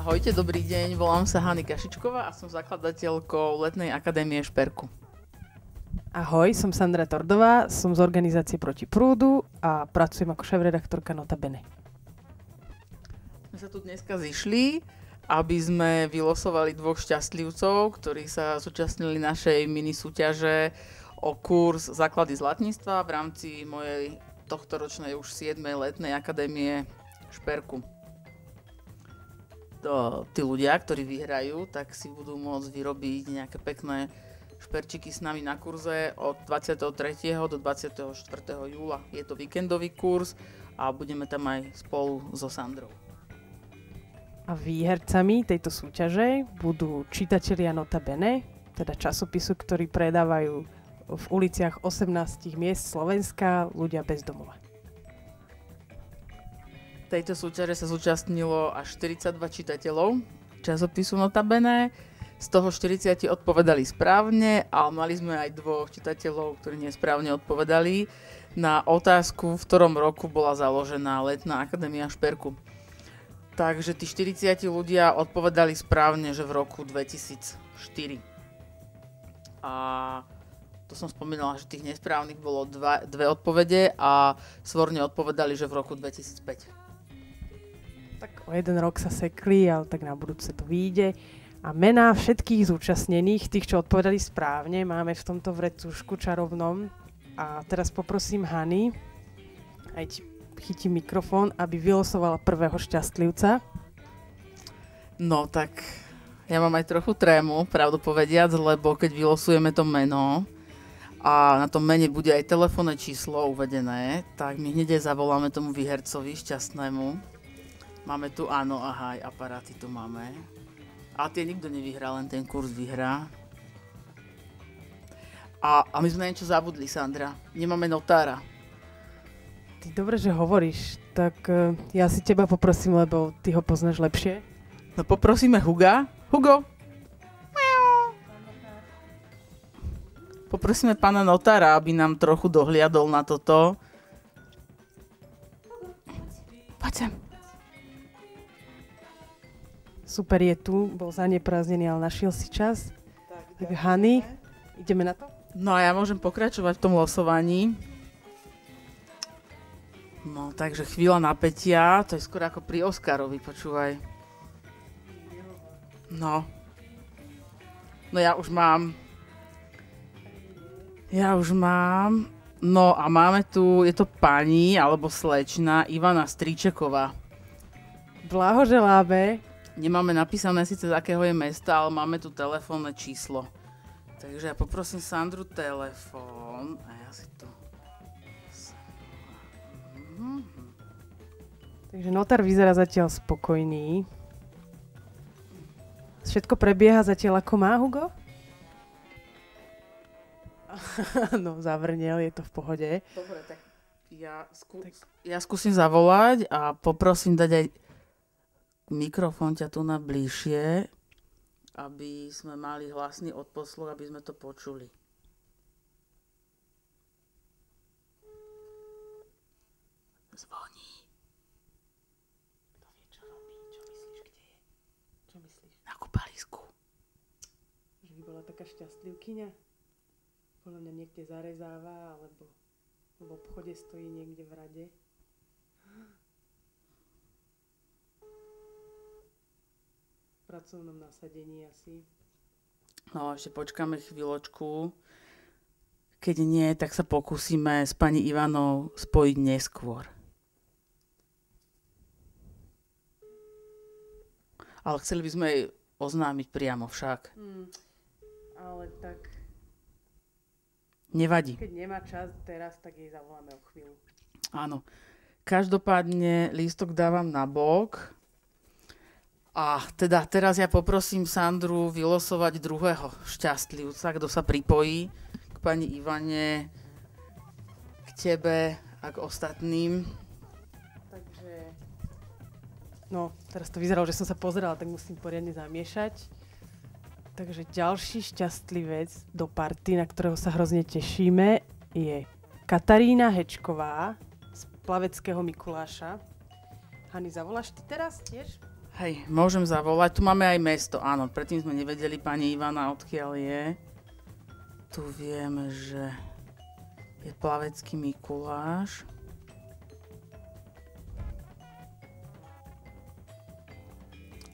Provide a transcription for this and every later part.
Ahojte, dobrý deň, volám sa Hany Kašičková a som zakladateľkou Letnej akadémie Šperku. Ahoj, som Sandra Tordová, som z organizácie Proti prúdu a pracujem ako šéfredaktorka Notabene. My sa tu dneska zišli, aby sme vylosovali dvoch šťastlivcov, ktorí sa zúčastnili našej mini súťaže o kurz Základy zlatníctva v rámci mojej tohtoročnej už 7. Letnej akadémie Šperku. Tí ľudia, ktorí vyhrajú, tak si budú môcť vyrobiť nejaké pekné šperčiky s nami na kurze od 23. do 24. júla. Je to víkendový kurz a budeme tam aj spolu so Sandrou. A výhercami tejto súťaže budú čitatelia Notabene, teda časopisu, ktorý predávajú v uliciach 18 miest Slovenska ľudia bez domova. V tejto súťaže sa zúčastnilo až 42 čitateľov časopisu Notabene. Z toho 40 odpovedali správne, ale mali sme aj dvoch čitateľov, ktorí nesprávne odpovedali na otázku, v ktorom roku bola založená Letná akadémia Šperku. Takže tí 40 ľudia odpovedali správne, že v roku 2004. A to som spomínala, že tých nesprávnych bolo dve odpovede a svorne odpovedali, že v roku 2005. Tak o jeden rok sa sekli, ale tak na budúce to vyjde. A mená všetkých zúčastnených, tých, čo odpovedali správne, máme v tomto vrecušku čarovnom. A teraz poprosím Hany, aj ti chytím mikrofón, aby vylosovala prvého šťastlivca. No tak ja mám aj trochu trému, pravdu povediac, lebo keď vylosujeme to meno a na tom mene bude aj telefónne číslo uvedené, tak my hneď aj zavoláme tomu výhercovi šťastnému. Máme tu áno, aha, aj aparáty tu máme. A tie nikto nevyhrá, len ten kurz vyhrá. A my sme na niečo zabudli, Sandra. Nemáme notára. Ty dobre, že hovoríš, tak ja si teba poprosím, lebo ty ho poznáš lepšie. No poprosíme Huga. Hugo. Poprosíme pána notára, aby nám trochu dohliadol na toto. Poď sem. Super, je tu, bol zaneprázdnený, ale našiel si čas. Tak Hany, ideme na to? No a ja môžem pokračovať v tom losovaní. No, takže chvíľa napätia, to je skoro ako pri Oscarovi, počúvaj. No. No ja už mám. No a máme tu, je to pani, alebo slečna Ivana Stríčeková. Blahoželáme. Nemáme napísané síce z akého je mesta, ale máme tu telefónne číslo. Takže ja poprosím Sandru telefón a ja si tu... Takže notár vyzerá zatiaľ spokojný. Všetko prebieha zatiaľ ako má, Hugo? No, zavrnel, je to v pohode. Dobre, tak ja skúsim zavolať a poprosím dať aj mikrofón ťa tu na bližšie, aby sme mali hlasný odposluch, aby sme to počuli. Zvoní. Kto vie, čo robí? Čo myslíš, kde je? Čo myslíš? Na kúpalisku. Že by bola taká šťastlivkyňa? Podľa mňa niekde zarezáva, alebo v obchode stojí niekde v rade. V pracovnom nasadení asi. No, ešte počkáme chvíľočku. Keď nie, tak sa pokúsime s pani Ivanou spojiť neskôr. Ale chceli by sme jej oznámiť priamo však. Ale tak... Nevadí. Keď nemá čas teraz, tak jej zavoláme o chvíľu. Áno. Každopádne lístok dávam na bok. A teda teraz ja poprosím Sandru vylosovať druhého šťastlivca, kto sa pripojí k pani Ivane, k tebe a k ostatným. Takže... No, teraz to vyzeralo, že som sa pozerala, tak musím poriadne zamiešať. Takže ďalší šťastlivec do party, na ktorého sa hrozne tešíme, je Katarína Hečková z Plaveckého Mikuláša. Hani, zavoláš ty teraz tiež? Hej, môžem zavolať. Tu máme aj mesto, áno. Predtým sme nevedeli, pani Ivana, odkiaľ je. Tu vieme, že je Plavecký Mikuláš.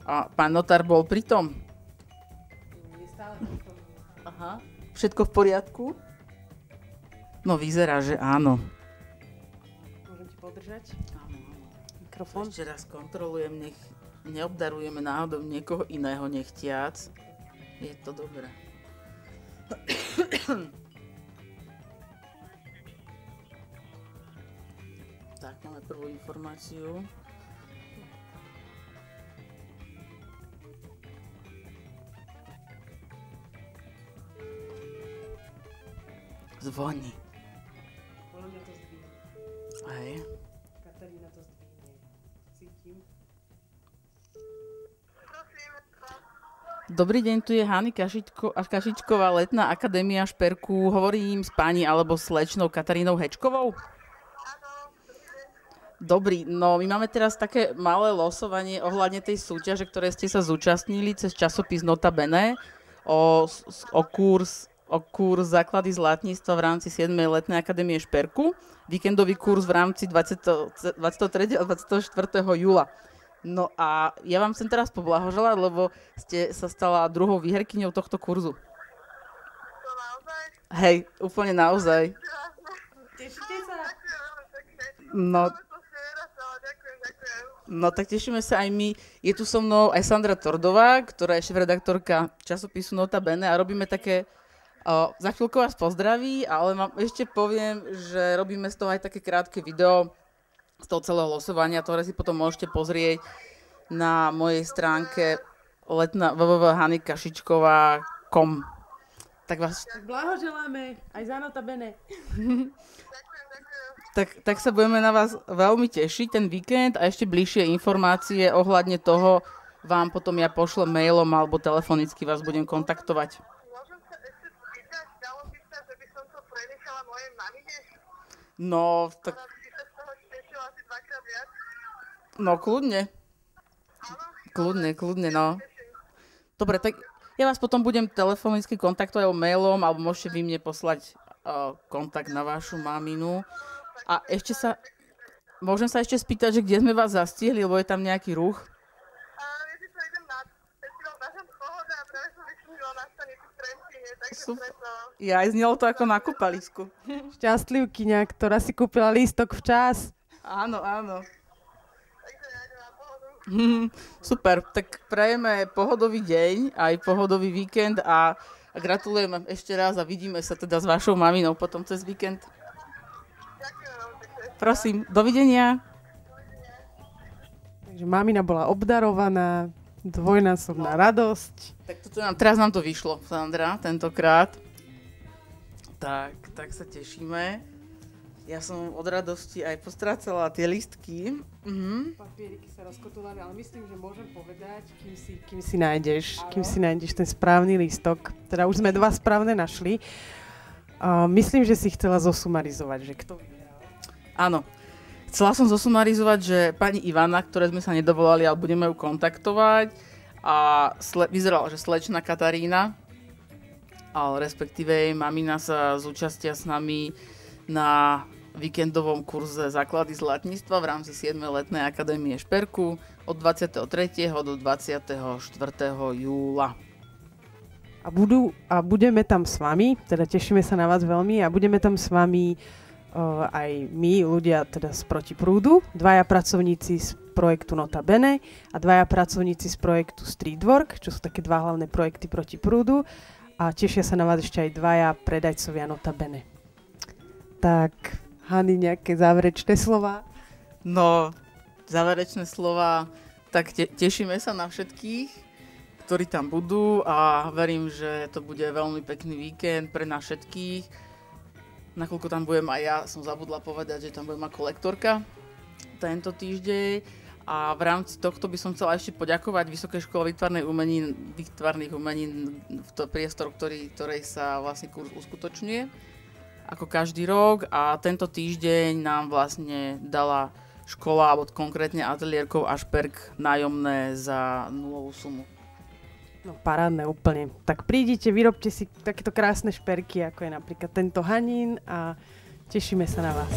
A pán notár bol pri tom? Aha. Všetko v poriadku? No, vyzerá, že áno. Môžem ti podržať? Áno. Mikrofón? Ešte raz kontrolujem, nech neobdarujeme náhodou niekoho iného nechtiac. Je to dobré. Tak, máme prvú informáciu. Zvoní. Podľa mňa to zdvihne. Hej. Katarína to zdvihne. Cítim. Dobrý deň, tu je Hany Kašičková, Letná akadémia Šperku. Hovorím s pani alebo slečnou Katarínou Hečkovou? Dobrý, no my máme teraz také malé losovanie ohľadne tej súťaže, ktoré ste sa zúčastnili cez časopis Nota Bene o kurz základy zlatníctva v rámci 7. Letnej akadémie Šperku. Víkendový kurz v rámci 23. a 24. júla. No a ja vám chcem teraz poblahoželať, lebo ste sa stala druhou výherkyňou tohto kurzu. To naozaj? Hej, úplne naozaj. Tešíte sa? No, no tak tešíme sa aj my. Je tu so mnou aj Sandra Tordová, ktorá je šéfredaktorka časopisu Nota Bene a robíme také... za chvíľku vás pozdraví, ale ešte poviem, že robíme z toho aj také krátke video z toho celého losovania, ktoré si potom môžete pozrieť na mojej stránke www.hanikašičková.com. Tak vás... Tak blahoželáme aj za Nota Bene. Tak sa budeme na vás veľmi tešiť ten víkend a ešte bližšie informácie ohľadne toho vám potom ja pošlem mailom alebo telefonicky vás budem kontaktovať. Môžem sa ešte spýtať, dalo by sa, že by som to prenechala mojej mamine? No, tak... Ona by sa z toho tešila asi dvakrát viac. No, kľudne. Áno? Kľudne, no. Dobre, tak ja vás potom budem telefonicky kontaktovať mailom alebo môžete vy mne poslať kontakt na vašu maminu. A ešte môžem sa ešte spýtať, že kde sme vás zastihli, lebo je tam nejaký ruch? Viete čo, idem na festival Naša pohoda a práve som vyšumila na stanici v Trenčíne, takže preto... Ja aj znelo to ako na kúpalisku. Šťastlivkyňa, ktorá si kúpila lístok včas. Áno. Takže ja idem na pohodu. Super, tak prajeme pohodový deň, aj pohodový víkend a gratulujem ešte raz a vidíme sa teda s vašou maminou potom cez víkend. Ďakujem veľmi pekne. Prosím, dovidenia. Takže mamina bola obdarovaná, dvojnásobná radosť. Tak teraz nám to vyšlo, Sandra, tentokrát. Tak sa tešíme. Ja som od radosti aj postrácala tie listky. Papieriky sa rozkotulali, ale myslím, že môžem povedať, kým si nájdeš ten správny lístok. Teda už sme dva správne našli. Myslím, že si chcela zosumarizovať, že kto vyhral. Áno. Chcela som zosumarizovať, že pani Ivana, ktoré sme sa nedovolali, ale budeme ju kontaktovať, a vyzerala, že slečna Katarína, ale respektíve jej mamina sa zúčastia s nami na víkendovom kurze základy zlatníctva v rámci 7. Letnej akadémie Šperku od 23. do 24. júla. A budeme tam s vami, teda tešíme sa na vás veľmi a budeme tam s vami aj my, ľudia teda z Protiprúdu, dvaja pracovníci z projektu Nota Bene a dvaja pracovníci z projektu Streetwork, čo sú také dva hlavné projekty Protiprúdu a tešia sa na vás ešte aj dvaja predajcovia Nota Bene. Tak, Hany, nejaké záverečné slova? No, záverečné slova, tak tešíme sa na všetkých, ktorí tam budú a verím, že to bude veľmi pekný víkend pre nás všetkých. Nakoľko tam budem aj ja, som zabudla povedať, že tam budem ako lektorka tento týždeň a v rámci tohto by som chcela ešte poďakovať Vysokej škole výtvarných umení v to priestor, ktorej sa vlastne kurz uskutočňuje ako každý rok a tento týždeň nám vlastne dala škola, alebo konkrétne ateliér Kov a Šperk nájomné za nulovú sumu. No parádne úplne. Tak prídite, vyrobte si takéto krásne šperky, ako je napríklad tento Hanín a tešíme sa na vás.